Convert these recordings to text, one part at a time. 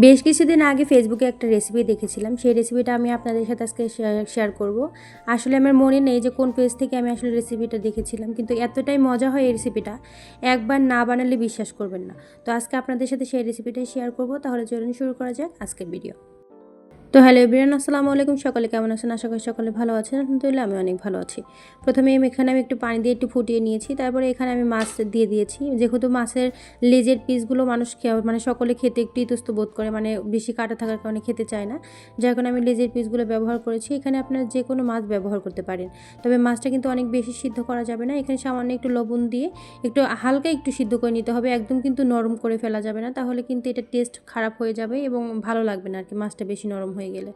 বেশ কিছুদিন আগে ফেসবুকে একটা রেসিপি দেখেছিলাম, সেই রেসিপিটা আমি আপনাদের সাথে আজকে শেয়ার করব। আসলে আমার মনে নেই যে কোন পেজ থেকে আমি আসলে রেসিপিটা দেখেছিলাম, কিন্তু এতটাই মজা হয় এই রেসিপিটা, একবার না বানালে বিশ্বাস করবেন না। তো আজকে আপনাদের সাথে সেই রেসিপিটাই শেয়ার করব। তাহলে চলুন শুরু করা যাক আজকের ভিডিও। তো হ্যালো এভরিওয়ান, আসসালামু আলাইকুম। সকলে কেমন আছেন? আশা করি সকলে ভালো আছেন। আলহামদুলিল্লাহ আমি অনেক ভালো আছি। প্রথমে এখানে আমি একটু পানি দিয়ে একটু ফুটিয়ে নিয়েছি, তারপরে এখানে আমি মাছ দিয়ে দিয়েছি। যেহেতু মাছের লেজের পিসগুলো মানুষ মানে সকলে খেতে একটু ইতস্ত বোধ করে, মানে বেশি কাটা থাকার কারণে খেতে চায় না, যার কারণে আমি লেজের পিসগুলো ব্যবহার করেছি। এখানে আপনারা যে কোনো মাছ ব্যবহার করতে পারেন, তবে মাছটা কিন্তু অনেক বেশি সিদ্ধ করা যাবে না। এখানে সামান্য একটু লবণ দিয়ে একটু হালকা একটু সিদ্ধ করে নিতে হবে, একদম কিন্তু নরম করে ফেলা যাবে না, তাহলে কিন্তু এটা টেস্ট খারাপ হয়ে যাবে এবং ভালো লাগবে না আর কি, মাছটা বেশি নরম হয়ে গেলে।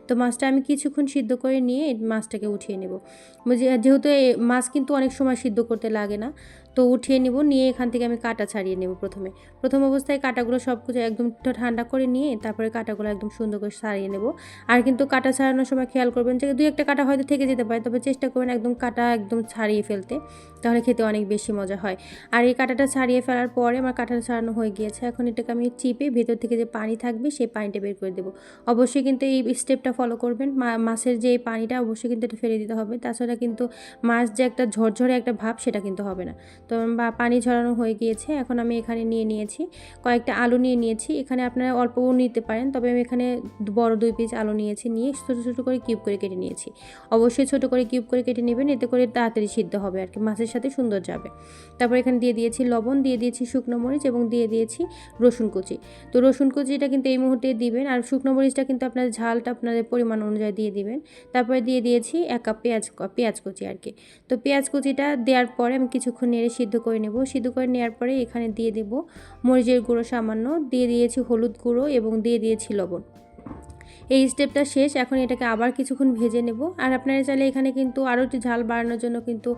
তো মাছটা আমি কিছুক্ষণ সিদ্ধ করে নিয়ে মাছটাকে উঠিয়ে নেব। যেহেতু এই মাছ কিন্তু অনেক সময় সিদ্ধ করতে লাগে না, তো উঠিয়ে নেব। নিয়ে এখান থেকে আমি কাটা ছাড়িয়ে নেব। প্রথম অবস্থায় কাটাগুলো সব কিছু একদম ঠান্ডা করে নিয়ে তারপরে কাটাগুলো একদম সুন্দর করে ছাড়িয়ে নেব। আর কিন্তু কাটা ছাড়ানোর সময় খেয়াল করবেন যে দুই একটা কাটা হয়তো থেকে যেতে পারে, তবে চেষ্টা করবেন একদম কাটা একদম ছাড়িয়ে ফেলতে, তাহলে খেতে অনেক বেশি মজা হয়। আর এই কাটাটা ছাড়িয়ে ফেলার পরে আমার কাটাটা ছাড়ানো হয়ে গিয়েছে। এখন এটাকে আমি চিপে ভেতর থেকে যে পানি থাকবে সেই পানিটা বের করে দেবো। অবশ্যই কিন্তু এই স্টেপটা ফলো করবেন। মাছের যে পানিটা অবশ্যই কিন্তু এটা ফেলে দিতে হবে, তাছাড়া কিন্তু মাছ যে একটা ঝরঝরে একটা ভাব সেটা কিন্তু হবে না। তো পানি ঝরানো হয়ে গিয়েছে। এখন আমি এখানে নিয়েছি কয়েকটা আলু নিয়েছি। এখানে আপনারা অল্পও নিতে পারেন, তবে আমি এখানে বড় 2 পিস আলু নিয়েছি। নিয়ে ছোটো ছোটো করে কিউব করে কেটে নিয়েছি। অবশ্যই ছোটো করে কিউব করে কেটে নেবেন, এতে করে তাড়াতাড়ি সিদ্ধ হবে আর কি, মাছের সাথে সুন্দর যাবে। তারপর এখানে দিয়ে দিয়েছি লবণ, দিয়ে দিয়েছি শুকনো মরিচ এবং দিয়ে দিয়েছি রসুন কুচি। তো রসুন কুচিটা কিন্তু এই মুহূর্তে দিবেন, আর শুকনো মরিচটা কিন্তু আপনাদের ঝালটা আপনাদের পরিমাণ অনুযায়ী দিয়ে দিবেন। তারপরে দিয়ে দিয়েছি 1 কাপ পেঁয়াজ কুচি আর কি। তো পেঁয়াজ কুচিটা দেওয়ার পরে আমি কিছুক্ষণ নেড়ে সিদ্ধ করে নেব। সিদ্ধ করে নেওয়ার পরে এখানে দিয়ে দেব মরিচের গুঁড়ো সামান্য, দিয়ে দিয়েছি হলুদ গুঁড়ো এবং দিয়ে দিয়েছি লবণ। এই স্টেপটা শেষ। এখন এটাকে আবার কিছুক্ষণ ভেজে নেব। আর আপনারা চাইলে এখানে কিন্তু আরও একটু ঝাল বাড়ানোর জন্য কিন্তু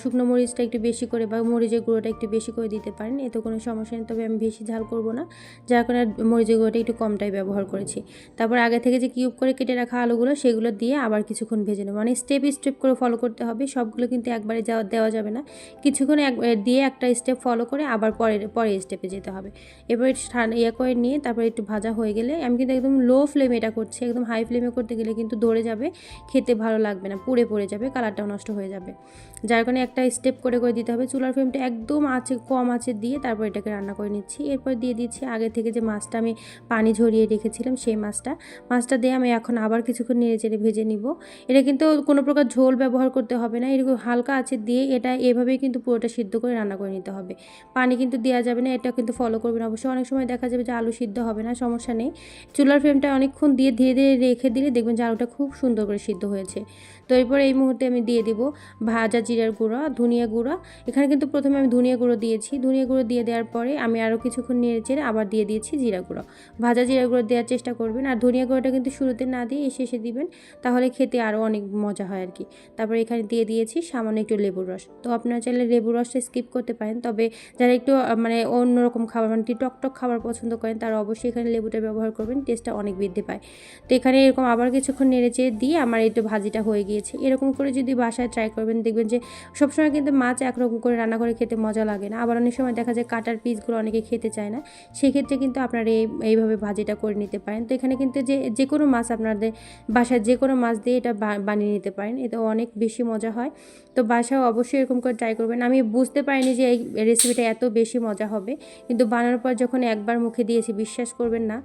শুকনো মরিচটা একটু বেশি করে বা মরিচের গুঁড়োটা একটু বেশি করে দিতে পারেন, এতে কোনো সমস্যা নেই। তবে আমি বেশি ঝাল করব না, যার কারণে মরিচের গুঁড়োটা একটু কমটাই ব্যবহার করেছি। তারপর আগে থেকে যে কিউব করে কেটে রাখা আলুগুলো সেগুলো দিয়ে আবার কিছুক্ষণ ভেজে নেব। মানে স্টেপ করে ফলো করতে হবে, সবগুলো কিন্তু একবারে দেওয়া যাবে না। কিছুক্ষণ দিয়ে একটা স্টেপ ফলো করে আবার পরে স্টেপে যেতে হবে। এবার করে নিয়ে তারপর একটু ভাজা হয়ে গেলে আমি কিন্তু একদম লো ফ্লেমে এটা করছি, একদম হাই ফ্লেমে করতে গেলে কিন্তু ধরে যাবে, খেতে ভালো লাগবে না, পুড়ে যাবে, কালারটাও নষ্ট হয়ে যাবে। যার কারণে একটা স্টেপ করে দিতে হবে। চুলার ফ্লেমটা একদম কম আঁচে দিয়ে তারপর এটাকে রান্না করে নিচ্ছি। এরপর দিয়ে দিচ্ছি আগে থেকে যে মাছটা আমি পানি ঝরিয়ে রেখেছিলাম সেই মাছটা দিয়ে আমি এখন আবার কিছুক্ষণ নেড়ে ভেজে নিব। এটা কিন্তু কোনো প্রকার ঝোল ব্যবহার করতে হবে না, এরকম হালকা আঁচে দিয়ে এটা এভাবেই কিন্তু পুরোটা সিদ্ধ করে রান্না করে নিতে হবে। পানি কিন্তু দেওয়া যাবে না, এটা কিন্তু ফলো করবেন অবশ্যই। অনেক সময় দেখা যাবে যে আলু সিদ্ধ হবে না, সমস্যা নেই। চুলার ফ্লেমটা অনেকক্ষণ দিয়ে ধীরে রেখে দিলে দেখবেন যে আলুটা খুব সুন্দর করে সিদ্ধ হয়েছে। তো এরপরে এই মুহূর্তে আমি দিয়ে দিব ভাজা জিরার গুঁড়া, ধনিয়া গুঁড়া। এখানে কিন্তু প্রথমে আমি ধনিয়া গুঁড়ো দিয়েছি। ধনিয়া গুঁড়ো দিয়ে দেওয়ার পরে আমি আরও কিছুক্ষণ নেড়ে আবার দিয়ে দিয়েছি জিরা গুঁড়ো। ভাজা জিরা গুঁড়ো দেওয়ার চেষ্টা করবেন, আর ধনিয়া গুঁড়োটা কিন্তু শুরুতে না দিয়ে শেষে দিবেন, তাহলে খেতে আরও অনেক মজা হয় আর কি। তারপরে এখানে দিয়ে দিয়েছি সামান্য একটু লেবুর রস। তো আপনারা চাইলে লেবুর রসটা স্কিপ করতে পারেন, তবে যারা একটু মানে অন্যরকম খাবার মানে একটু টকটক খাবার পছন্দ করেন তারা অবশ্যই এখানে লেবুটা ব্যবহার করবেন, টেস্টটা অনেক বৃদ্ধি পায়। তো এখানে এরকম আবার কিছুক্ষণ নেড়েচেড়ে দিয়ে আমার এই তো ভাজিটা হয়ে গিয়েছে। এরকম করে যদি বাসায় ট্রাই করবেন দেখবেন যে সবসময় কিন্তু মাছ একরকম করে রান্না করে খেতে মজা লাগে না, আবার অনেক সময় দেখা যায় কাটার পিসগুলো অনেকে খেতে চায় না, সেক্ষেত্রে কিন্তু আপনারা এইভাবে ভাজিটা করে নিতে পারেন। তো এখানে কিন্তু যে কোনো মাছ আপনাদের বাসায় যে কোনো মাছ দিয়ে এটা বানিয়ে নিতে পারেন, এতে অনেক বেশি মজা হয়। তো বাসায় অবশ্যই এরকম করে ট্রাই করবেন। আমি বুঝতে পারিনি যে এই রেসিপিটা এত বেশি মজা হবে, কিন্তু বানানোর পর যখন একবার মুখে দিয়েছি বিশ্বাস করবেন না,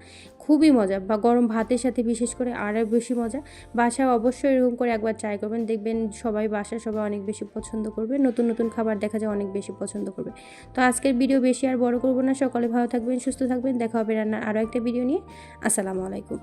খুবই মজা, বা গরম ভাতের সাথে বিশেষ করে আরও বেশি মজা। বাসায় অবশ্যই এরকম করে একবার ট্রাই করবেন, দেখবেন সবাই অনেক বেশি পছন্দ করবে। নতুন খাবার দেখা যায় অনেক বেশি পছন্দ করবে। তো আজকের ভিডিও বেশি আর বড় করব না। সকলে ভালো থাকবেন, সুস্থ থাকবেন। দেখা হবে রান্নার আরও একটা ভিডিও নিয়ে। আসসালামু আলাইকুম।